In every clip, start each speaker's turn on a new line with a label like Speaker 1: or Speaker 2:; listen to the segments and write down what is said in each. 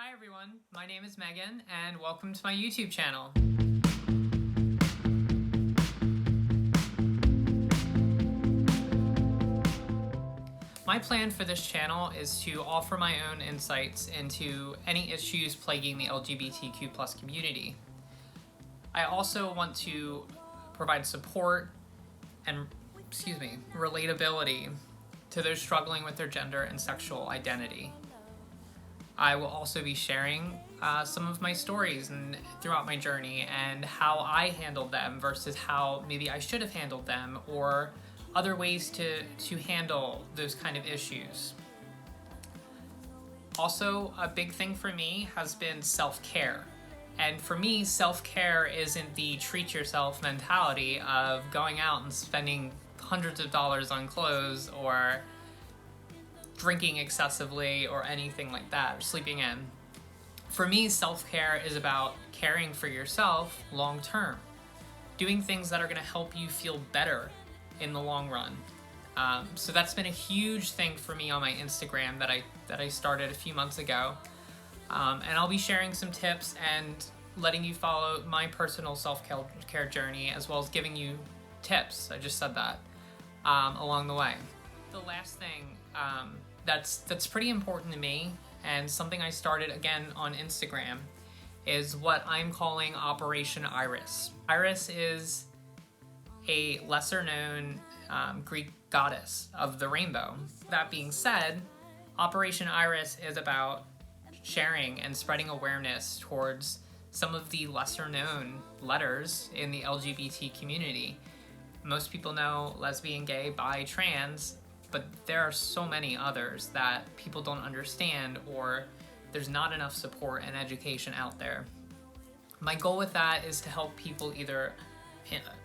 Speaker 1: Hi everyone, my name is Megan and welcome to my YouTube channel. My plan for this channel is to offer my own insights into any issues plaguing the LGBTQ+ community. I also want to provide support and, relatability to those struggling with their gender and sexual identity. I will also be sharing some of my stories throughout my journey and how I handled them versus how maybe I should have handled them, or other ways to handle those kind of issues. Also, a big thing for me has been self-care. And for me, self-care isn't the treat yourself mentality of going out and spending hundreds of dollars on clothes or drinking excessively or anything like that, or sleeping in. For me, self-care is about caring for yourself long term, doing things that are going to help you feel better in the long run. So that's been a huge thing for me on my Instagram that I started a few months ago. And I'll be sharing some tips and letting you follow my personal self-care journey, as well as giving you tips, I just said that, along the way. The last thing that's pretty important to me, and something I started again on Instagram, is what I'm calling Operation Iris. Iris is a lesser known Greek goddess of the rainbow. That being said, Operation Iris is about sharing and spreading awareness towards some of the lesser known letters in the LGBT community. Most people know lesbian, gay, bi, trans, but there are so many others that people don't understand, or there's not enough support and education out there. My goal with that is to help people either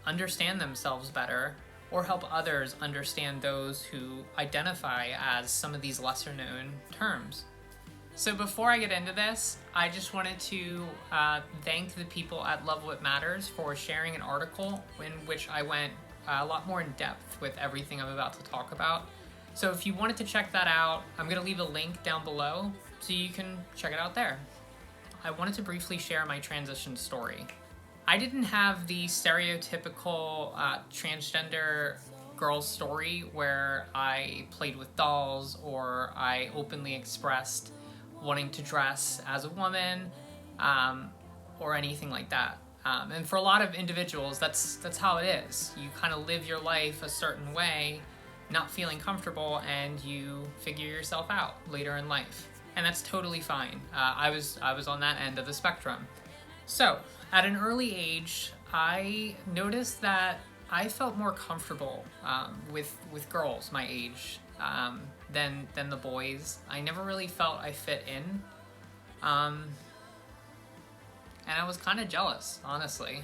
Speaker 1: understand themselves better or help others understand those who identify as some of these lesser known terms. So before I get into this, I just wanted to thank the people at Love What Matters for sharing an article in which I went a lot more in depth with everything I'm about to talk about. So if you wanted to check that out, I'm going to leave a link down below so you can check it out there. I wanted to briefly share my transition story. I didn't have the stereotypical transgender girl story where I played with dolls or I openly expressed wanting to dress as a woman or anything like that. And for a lot of individuals, that's how it is. You kind of live your life a certain way, not feeling comfortable, and you figure yourself out later in life. And that's totally fine. I was on that end of the spectrum. So, at an early age, I noticed that I felt more comfortable with girls my age than the boys. I never really felt I fit in. And I was kind of jealous, honestly,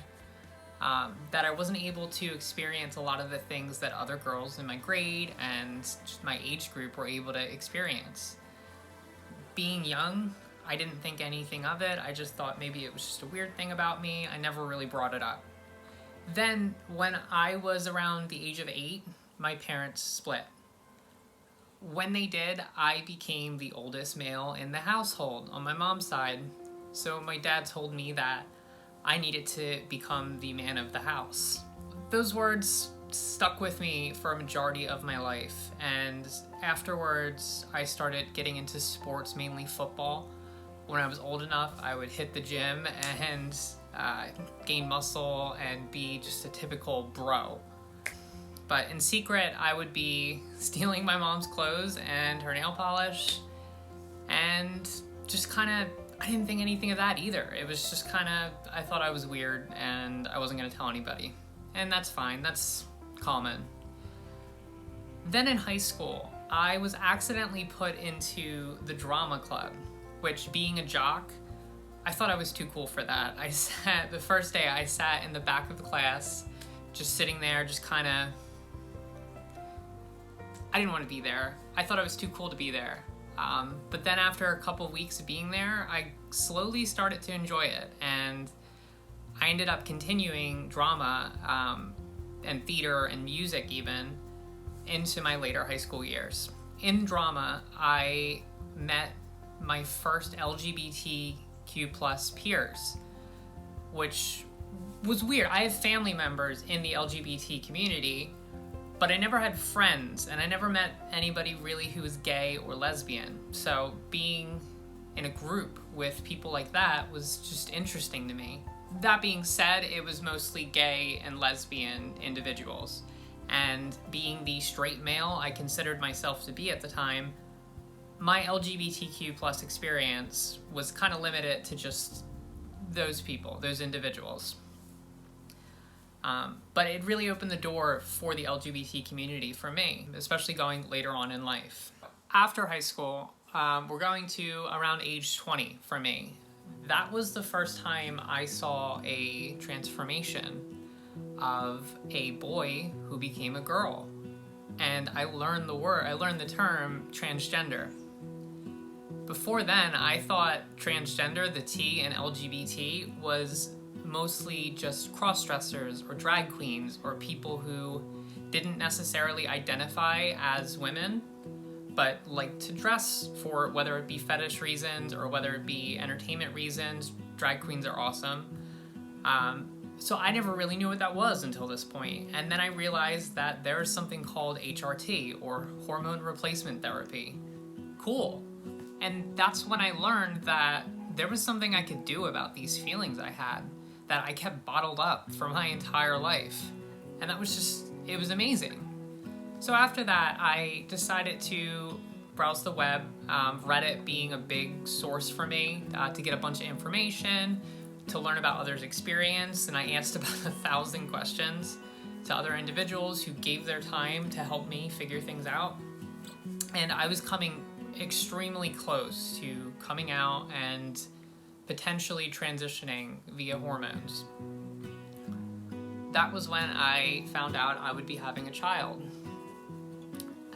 Speaker 1: that I wasn't able to experience a lot of the things that other girls in my grade and just my age group were able to experience. Being young, I didn't think anything of it. I just thought maybe it was just a weird thing about me. I never really brought it up. Then, when I was around the age of 8, my parents split. When they did, I became the oldest male in the household on my mom's side. So my dad told me that I needed to become the man of the house. Those words stuck with me for a majority of my life, and afterwards I started getting into sports, mainly football. When I was old enough, I would hit the gym and gain muscle and be just a typical bro. But in secret, I would be stealing my mom's clothes and her nail polish, and just kind of, I didn't think anything of that either. It was just kind of, I thought I was weird and I wasn't going to tell anybody. And that's fine, that's common. Then in high school, I was accidentally put into the drama club, which, being a jock, I thought I was too cool for that. The first day I sat in the back of the class, just sitting there, just kind of, I didn't want to be there. I thought I was too cool to be there. But then after a couple weeks of being there, I slowly started to enjoy it, and I ended up continuing drama and theater and music even into my later high school years. In drama, I met my first LGBTQ plus peers, which was weird. I have family members in the LGBT community, but I never had friends, and I never met anybody really who was gay or lesbian. So being in a group with people like that was just interesting to me. That being said, it was mostly gay and lesbian individuals. And being the straight male I considered myself to be at the time, my LGBTQ plus experience was kind of limited to just those people, those individuals. But it really opened the door for the LGBT community for me, especially going later on in life. After high school, we're going to around age 20 for me. That was the first time I saw a transformation of a boy who became a girl. And I learned the term transgender. Before then, I thought transgender, the T in LGBT, was mostly just cross-dressers or drag queens or people who didn't necessarily identify as women, but like to dress for whether it be fetish reasons or whether it be entertainment reasons. Drag queens are awesome. So I never really knew what that was until this point. And then I realized that there is something called HRT, or hormone replacement therapy. Cool. And that's when I learned that there was something I could do about these feelings I had that I kept bottled up for my entire life. And that was just, it was amazing. So after that, I decided to browse the web, Reddit being a big source for me to get a bunch of information, to learn about others' experience, and I asked about 1,000 questions to other individuals who gave their time to help me figure things out. And I was coming extremely close to coming out and potentially transitioning via hormones. That was when I found out I would be having a child.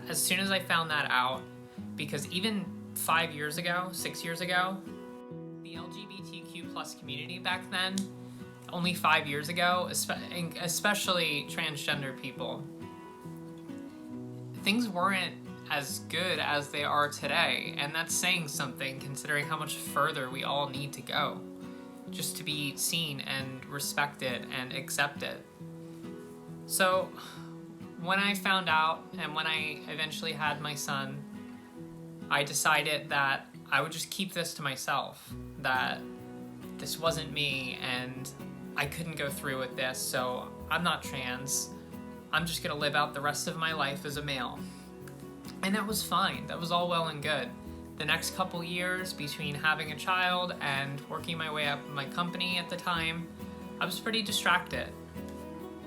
Speaker 1: As soon as I found that out, because even 6 years ago, the LGBTQ plus community back then, only 5 years ago, especially transgender people, things weren't as good as they are today, and that's saying something considering how much further we all need to go just to be seen and respected and accepted. So when I found out and when I eventually had my son, I decided that I would just keep this to myself, that this wasn't me and I couldn't go through with this, so I'm not trans. I'm just gonna live out the rest of my life as a male. And that was fine. That was all well and good. The next couple years between having a child and working my way up in my company at the time, I was pretty distracted.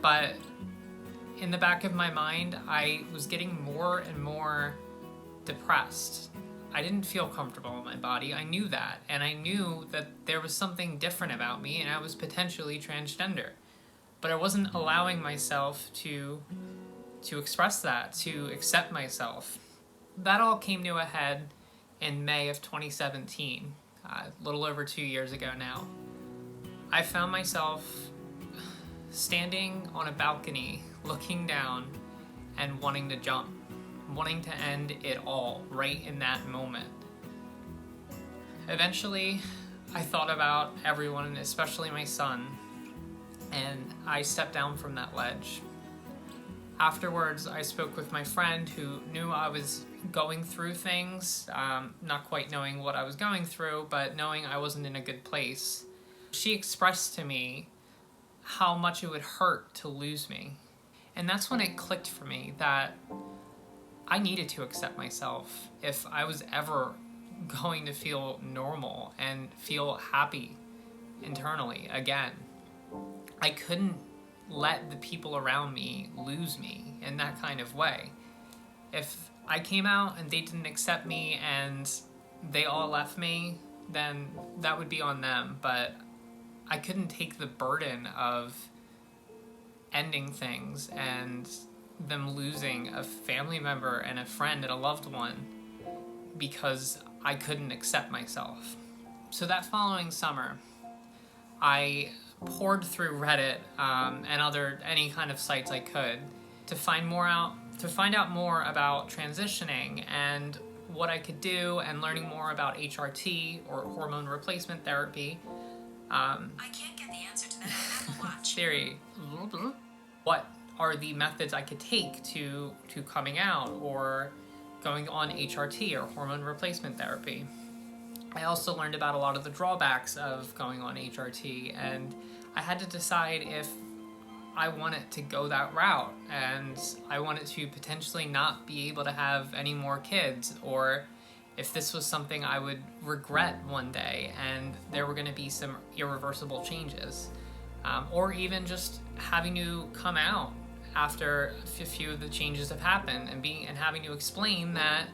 Speaker 1: But in the back of my mind, I was getting more and more depressed. I didn't feel comfortable in my body. I knew that. And I knew that there was something different about me and I was potentially transgender. But I wasn't allowing myself to express that, to accept myself. That all came to a head in May of 2017, a little over 2 years ago now. I found myself standing on a balcony, looking down and wanting to jump, wanting to end it all right in that moment. Eventually, I thought about everyone, especially my son, and I stepped down from that ledge. Afterwards, I spoke with my friend who knew I was going through things, not quite knowing what I was going through, but knowing I wasn't in a good place. She expressed to me how much it would hurt to lose me. And that's when it clicked for me that I needed to accept myself if I was ever going to feel normal and feel happy internally again. I couldn't let the people around me lose me in that kind of way. If I came out and they didn't accept me and they all left me, then that would be on them, but I couldn't take the burden of ending things and them losing a family member and a friend and a loved one because I couldn't accept myself. So that following summer, I poured through Reddit and any kind of sites I could to find out more about transitioning and what I could do and learning more about HRT, or hormone replacement therapy.
Speaker 2: I can't get the answer to that on Apple Watch.
Speaker 1: Theory. What are the methods I could take to coming out or going on HRT or hormone replacement therapy. I also learned about a lot of the drawbacks of going on HRT, and I had to decide if I wanted to go that route, and I wanted to potentially not be able to have any more kids, or if this was something I would regret one day and there were going to be some irreversible changes, or even just having to come out after a few of the changes have happened and having to explain that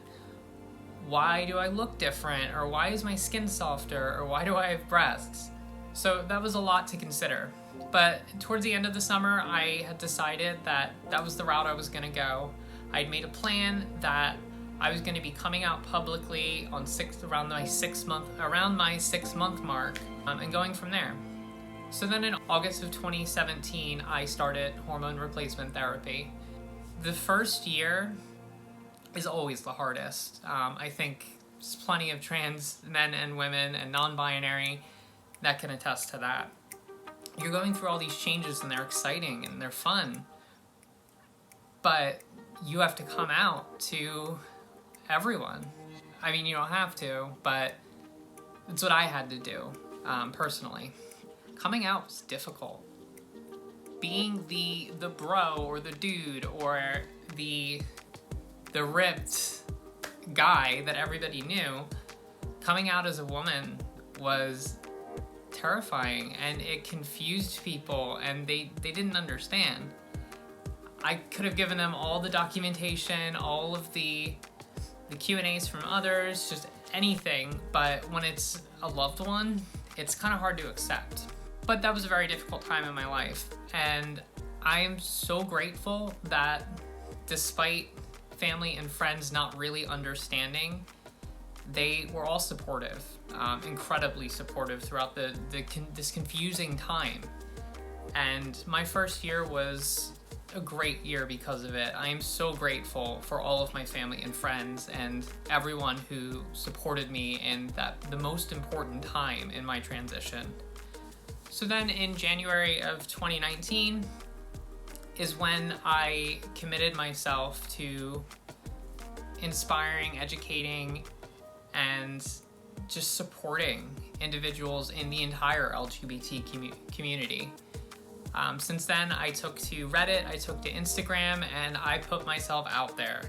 Speaker 1: why do I look different, or why is my skin softer, or why do I have breasts? So that was a lot to consider. But towards the end of the summer, I had decided that that was the route I was going to go. I'd made a plan that I was going to be coming out publicly on around my 6 month mark, and going from there. So then in August of 2017, I started hormone replacement therapy. The first year is always the hardest. I think there's plenty of trans men and women and non-binary that can attest to that. You're going through all these changes and they're exciting and they're fun, but you have to come out to everyone. I mean, you don't have to, but it's what I had to do, personally. Coming out was difficult. Being the bro or the dude or the ripped guy that everybody knew, coming out as a woman was terrifying, and it confused people, and they didn't understand. I could have given them all the documentation, all of the Q&As from others, just anything, but when it's a loved one, it's kind of hard to accept. But that was a very difficult time in my life, and I am so grateful that despite family and friends not really understanding, they were all supportive, incredibly supportive throughout this confusing time. And my first year was a great year because of it. I am so grateful for all of my family and friends and everyone who supported me in the most important time in my transition. So then in January of 2019 is when I committed myself to inspiring, educating, and just supporting individuals in the entire LGBT community. Since then, I took to Reddit, I took to Instagram, and I put myself out there,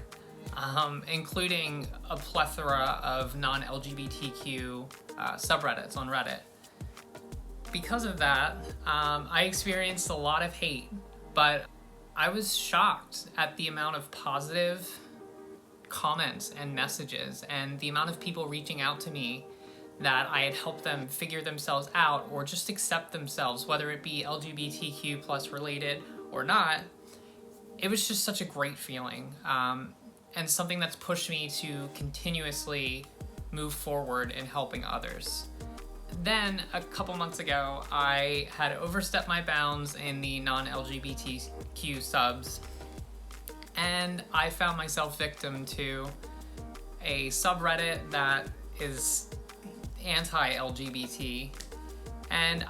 Speaker 1: including a plethora of non-LGBTQ subreddits on Reddit. Because of that, I experienced a lot of hate, but I was shocked at the amount of positive comments and messages and the amount of people reaching out to me that I had helped them figure themselves out or just accept themselves, whether it be LGBTQ plus related or not. It was just such a great feeling, and something that's pushed me to continuously move forward in helping others. Then, a couple months ago, I had overstepped my bounds in the non-LGBTQ subs, and I found myself victim to a subreddit that is anti-LGBT, and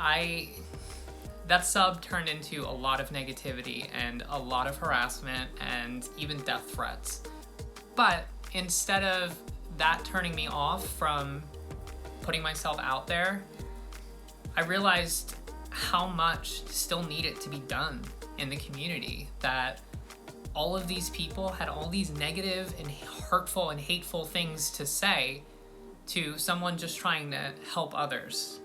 Speaker 1: that sub turned into a lot of negativity and a lot of harassment and even death threats. But instead of that turning me off from putting myself out there, I realized how much still needed to be done in the community, that all of these people had all these negative and hurtful and hateful things to say to someone just trying to help others.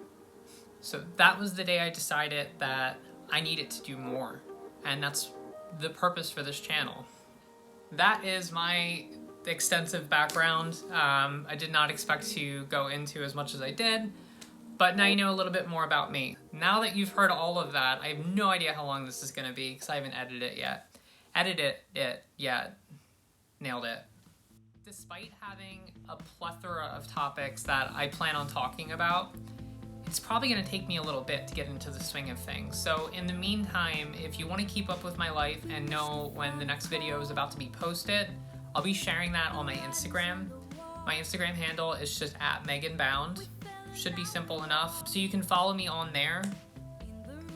Speaker 1: So that was the day I decided that I needed to do more, and that's the purpose for this channel. That is my extensive background. I did not expect to go into as much as I did, but now you know a little bit more about me. Now that you've heard all of that, I have no idea how long this is going to be because I haven't edited it yet. Nailed it. Despite having a plethora of topics that I plan on talking about, it's probably going to take me a little bit to get into the swing of things. So in the meantime, if you want to keep up with my life and know when the next video is about to be posted, I'll be sharing that on my Instagram. My Instagram handle is just @MeganBound. Should be simple enough. So you can follow me on there.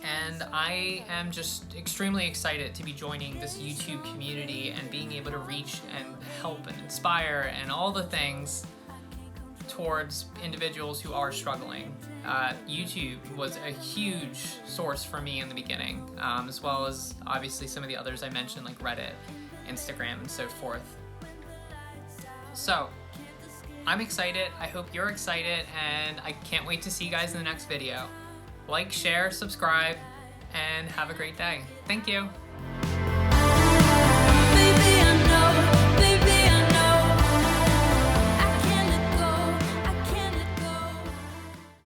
Speaker 1: And I am just extremely excited to be joining this YouTube community and being able to reach and help and inspire and all the things towards individuals who are struggling. YouTube was a huge source for me in the beginning, as well as obviously some of the others I mentioned like Reddit, Instagram, and so forth. So, I'm excited, I hope you're excited, and I can't wait to see you guys in the next video. Like, share, subscribe, and have a great day. Thank you.